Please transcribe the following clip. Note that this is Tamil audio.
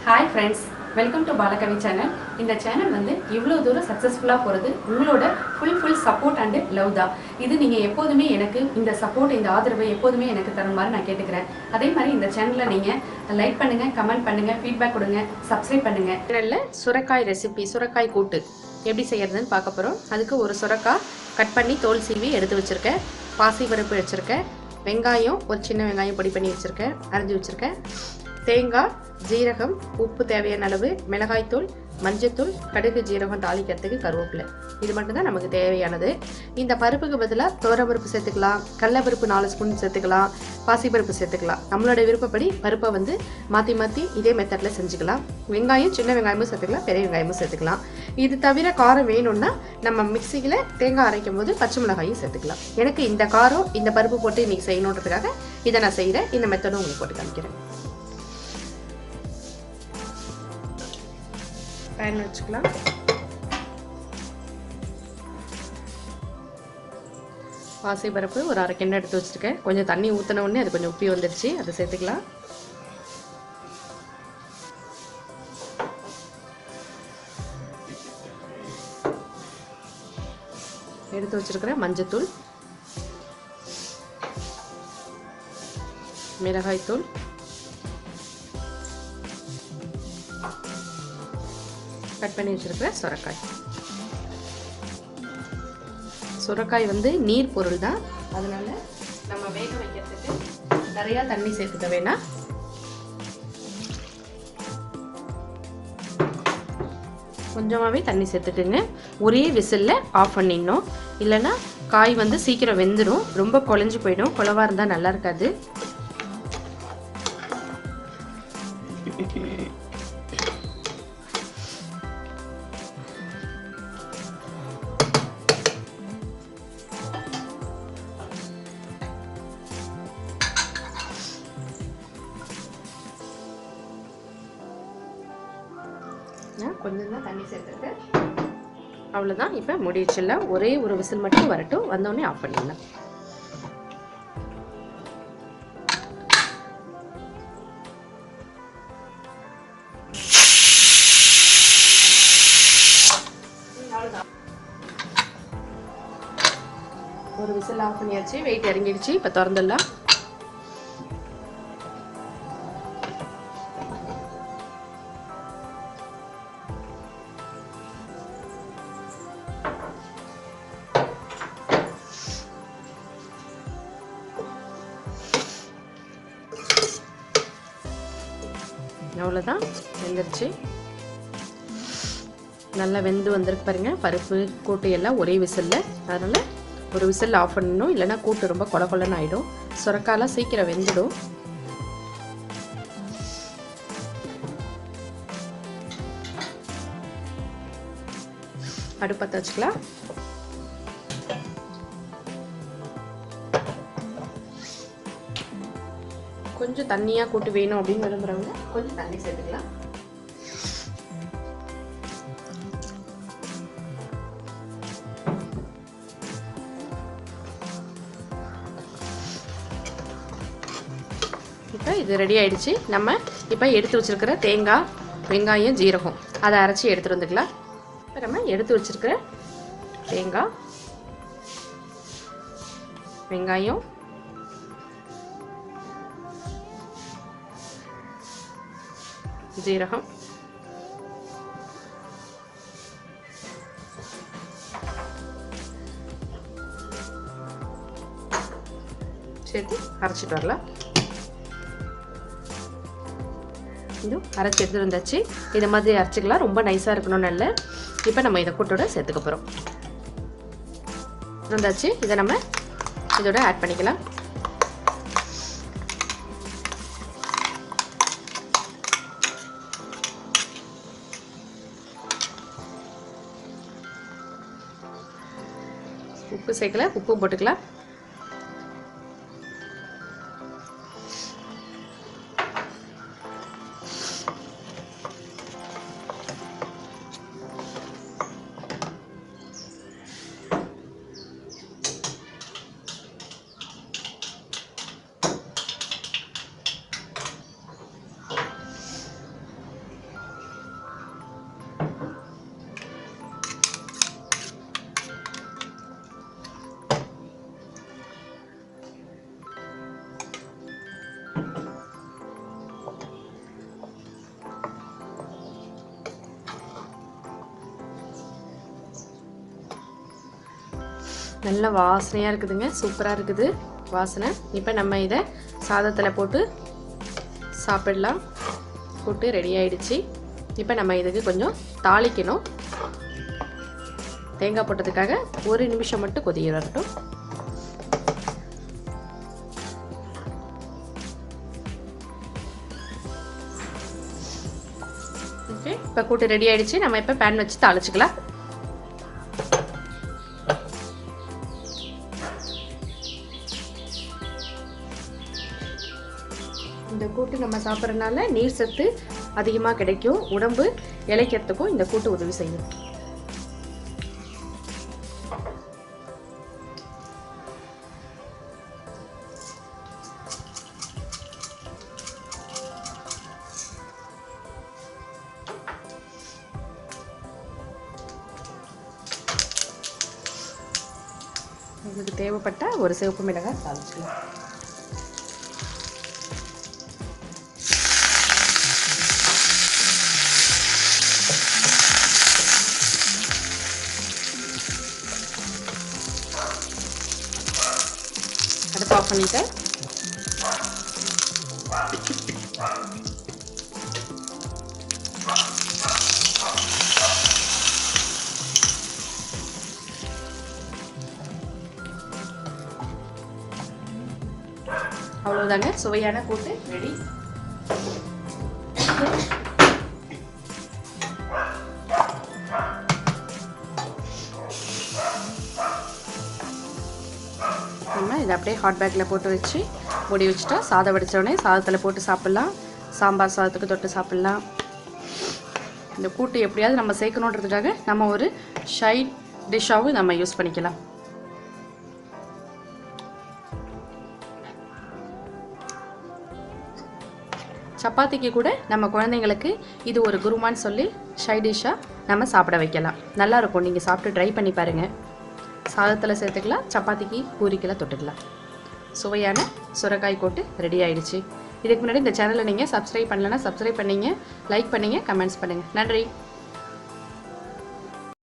Hi friends, welcome to BALA channel. இந்த சேனல் வந்து இவ்வளவு தூரம் சக்சஸ்ஃபுல்லா போறது உங்களோட full support and love தான். இது நீங்க எப்போதுமே எனக்கு இந்த சப்போர்ட் இந்த ஆதரவை எப்போதுமே எனக்கு தர மாதிரி நான் கேட்டுக்கிறேன். அதே மாதிரி இந்த சேனலை நீங்க லைக் பண்ணுங்க, கமெண்ட் பண்ணுங்க, ஃபீட்பேக் கொடுங்க, சப்ஸ்கிரைப் பண்ணுங்க. சேனல்ல சுரைக்காய் ரெசிபி, சுரைக்காய் கூட்டு எப்படி செய்யறதுன்னு பார்க்க போறோம். அதுக்கு ஒரு சுரைக்காய் கட் பண்ணி தோல் சீவி எடுத்து வச்சிருக்கேன். பாசி பருப்பு வச்சிருக்கேன். வெங்காயம் ஒரு சின்ன வெங்காயம் பொடி பண்ணி வச்சிருக்கேன், அரைஞ்சு வச்சிருக்கேன். தேங்காய், ஜீரகம், உப்பு தேவையான அளவு, மிளகாய் தூள், மஞ்சத்தூள், கடுகு, ஜீரகம் தாளிக்கிறதுக்கு கருவேப்பிலை. இது மட்டும் தான் நமக்கு தேவையானது. இந்த பருப்புக்கு பதிலாக துவரம்பருப்பு சேர்த்துக்கலாம், கடலைப்பருப்பு 4 ஸ்பூன் சேர்த்துக்கலாம், பாசிப்பருப்பு சேர்த்துக்கலாம். நம்மளோட விருப்பப்படி பருப்பை வந்து மாற்றி இதே மெத்தடில் செஞ்சுக்கலாம். வெங்காயம் சின்ன வெங்காயமும் சேர்த்துக்கலாம், பெரிய வெங்காயமும் சேர்த்துக்கலாம். இது தவிர காரம் வேணும்னா நம்ம மிக்சியில் தேங்காய் அரைக்கும் போது பச்சை மிளகாயும் சேர்த்துக்கலாம். எனக்கு இந்த காரம் இந்த பருப்பு போட்டு இன்றைக்கி செய்யணுன்றதுக்காக இதை நான் செய்கிறேன். இந்த மெத்தடும் உங்களுக்கு போட்டு காமிக்கிறேன். பேன் வச்சுக்கலாம். பாசி பருப்பு ஒரு 1/2 கிண்ணம் எடுத்து வச்சுருக்கேன். கொஞ்சம் தண்ணி ஊற்றின உடனே அது கொஞ்சம் உப்பி வந்துடுச்சு, அதை சேர்த்துக்கலாம். எடுத்து வச்சிருக்கிறேன் மஞ்சத்தூள், மிளகாய்த்தூள், கட் பண்ணி வச்சிருக்கிற சுரைக்காய். சுரைக்காய் வந்து நீர் பொருள் தான், அதனால நம்ம வேக வைக்கிறதுக்கு நிறையா தண்ணி சேர்த்துக்க வேணாம். கொஞ்சமாகவே தண்ணி சேர்த்துக்குங்க. ஒரே விசிலில் ஆஃப் பண்ணிடணும், இல்லைன்னா காய் வந்து சீக்கிரம் வெந்துடும், ரொம்ப குழஞ்சி போயிடும். குழவா இருந்தால் நல்லா இருக்காது. கொஞ்சம் தான் தண்ணி சேர்த்துருக்கேன், அவ்வளோதான். இப்போ முடிச்சிடல. ஒரே ஒரு விசில் மட்டும் வரட்டும், வந்தோடனே ஆஃப் பண்ணிடலாம். ஒரு விசில் ஆஃப் பண்ணியாச்சு, வெயிட் இறங்கிடுச்சு. இப்போ திறந்துடலாம். அவ்வளோதான், வெந்துருச்சு. நல்லா வெந்து வந்திருக்கு பாருங்க. பருப்பு கூட்டு எல்லாம் ஒரே விசிலில், அதனால் ஒரு விசில் ஆஃப் பண்ணணும், இல்லைன்னா கூட்டு ரொம்ப கொல கொலன்னு ஆகிடும். சுரைக்காயெல்லாம் சீக்கிரம் வெந்துடும். அடுப்பத்தை வச்சுக்கலாம். கொஞ்சம் தண்ணியாக கூட்டு வேணும் அப்படின்னு விரும்புகிறவங்க கொஞ்சம் தண்ணி சேர்த்துக்கலாம். இப்போ இது ரெடி ஆயிடுச்சு. நம்ம இப்போ எடுத்து வச்சிருக்கிற தேங்காய், வெங்காயம், ஜீரகம் அதை அரைச்சி எடுத்துகிட்டு வந்துக்கலாம். இப்போ நம்ம எடுத்து வச்சிருக்கிற தேங்காய், வெங்காயம், ஜீரகம், சேர்த்து அரைச்சிட்டு வரலாம். இது அரைச்சி எடுத்துட்டு வந்தாச்சு. இதை மாதிரி அரைச்சிக்கலாம், ரொம்ப நைஸாக இருக்கணும்னு இல்லை. இப்போ நம்ம இதை கூட்டோட சேர்த்துக்க போகிறோம். வந்தாச்சு, இதை நம்ம இதோட ஆட் பண்ணிக்கலாம். உப்பு சேர்க்கல, உப்பு போட்டுக்கலாம். நல்ல வாசனையாக இருக்குதுங்க, சூப்பராக இருக்குது வாசனை. இப்போ நம்ம இதை சாதத்தில் போட்டு சாப்பிடலாம். கூட்டு ரெடி ஆயிடுச்சு. இப்போ நம்ம இதுக்கு கொஞ்சம் தாளிக்கணும். தேங்காய் போட்டதுக்காக 1 நிமிஷம் மட்டும் கொதிக்க வரட்டும். ஓகே, இப்போ கூட்டு ரெடி ஆயிடுச்சு. நம்ம இப்போ பேன் வச்சு தாளிச்சுக்கலாம். இந்த கூட்டு நம்ம சாப்பிட்றதுனால நீர் சத்து அதிகமாக கிடைக்கும். உடம்பு இளைக்கிறதுக்கும் இந்த கூட்டு உதவி செய்யும். உங்களுக்கு தேவைப்பட்ட ஒரு சிவப்பு மிளகாய் தாளிச்சுக்கலாம். அடுப்பு ஆஃப் பண்ணிட்டு அவ்வளோதாங்க, சுவையான கூட்டு ரெடி. நம்ம இதை அப்படியே ஹாட் பேக்கில் போட்டு வச்சு மூடி வச்சுட்டா சாதம் வடித்தோடனே சாதத்தில் போட்டு சாப்பிட்லாம். சாம்பார் சாதத்துக்கு தொட்டு சாப்பிட்லாம். இந்த கூட்டு எப்படியாவது நம்ம சேர்க்கணுன்றதுக்காக நம்ம ஒரு சைட் டிஷ்ஷாகவும் நம்ம யூஸ் பண்ணிக்கலாம். சப்பாத்திக்கு கூட நம்ம குழந்தைங்களுக்கு இது ஒரு குருமான்னு சொல்லி சைட் டிஷ்ஷாக நம்ம சாப்பிட வைக்கலாம். நல்லாயிருக்கும். நீங்கள் சாப்பிட்டு ட்ரை பண்ணி பாருங்கள். சாதத்தில் சேர்த்துக்கலாம், சப்பாத்திக்கு பூரிக்கெல்லாம் தொட்டுக்கலாம். சுவையான சுரைக்காய் கூட்டு ரெடி ஆயிடுச்சு. இதுக்கு முன்னாடி இந்த சேனலை நீங்கள் சப்ஸ்கிரைப் பண்ணலைன்னா சப்ஸ்கிரைப் பண்ணிங்க, லைக் பண்ணுங்கள், கமெண்ட்ஸ் பண்ணுங்கள். நன்றி.